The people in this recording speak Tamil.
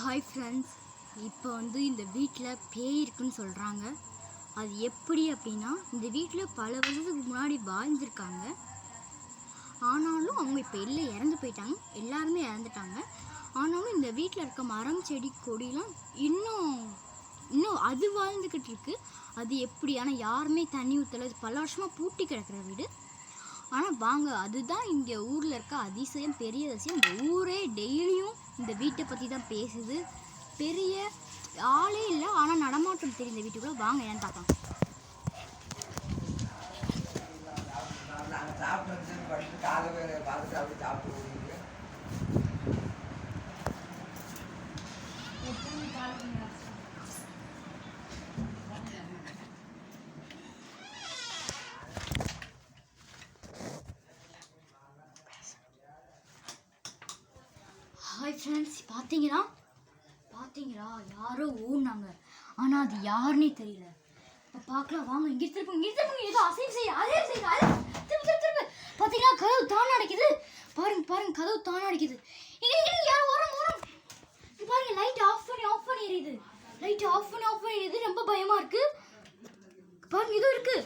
ஹாய் ஃப்ரெண்ட்ஸ், இப்போ இந்த வீட்டில் பேய் இருக்குன்னு சொல்கிறாங்க. அது எப்படி அப்படின்னா, இந்த வீட்டில் பல வருஷத்துக்கு முன்னாடி வாழ்ந்துருக்காங்க. ஆனாலும் அவங்க இப்போ இல்லை, இறந்து போயிட்டாங்க. எல்லாருமே இறந்துட்டாங்க. ஆனாலும் இந்த வீட்டில் இருக்க மரம் செடி கொடிலாம் இன்னும் அது வாழ்ந்துக்கிட்டு இருக்கு. அது எப்படி? ஆனால் யாருமே தண்ணி ஊற்றலை. பல வருஷமாக பூட்டி கிடக்கிற வீடு. ஆனால் வாங்க, அதுதான் இங்கே ஊரில் இருக்க அதிசயம், பெரிய அதிசயம். இந்த ஊரே டெய்லியும் இந்த வீட்டை பற்றி தான் பேசுது. பெரிய ஆளே இல்லை, ஆனால் நடமாட்டம் தெரியும் இந்த வீட்டுக்குள்ளே. வாங்க ஏன் பார்க்கலாம். ஹாய் ஃப்ரெண்ட்ஸ், பார்த்தீங்களா யாரோ ஓடினாங்க. ஆனால் அது யாருன்னே தெரியல. இப்போ பார்க்கலாம் வாங்க. இங்கே திருப்பி ஏதோ அசைவு செய்ய திரும்ப பார்த்தீங்களா, கதவு தானே அடைக்குது. பாருங்க கதவு தானே அடைக்குது. இங்கே யாரும் ஓரம் பாருங்க. லைட் ஆஃப் பண்ணி எரியுது. லைட் ஆஃப் பண்ணி எரியுது. ரொம்ப பயமாக இருக்குது. பாருங்க, ஏதோ இருக்கு.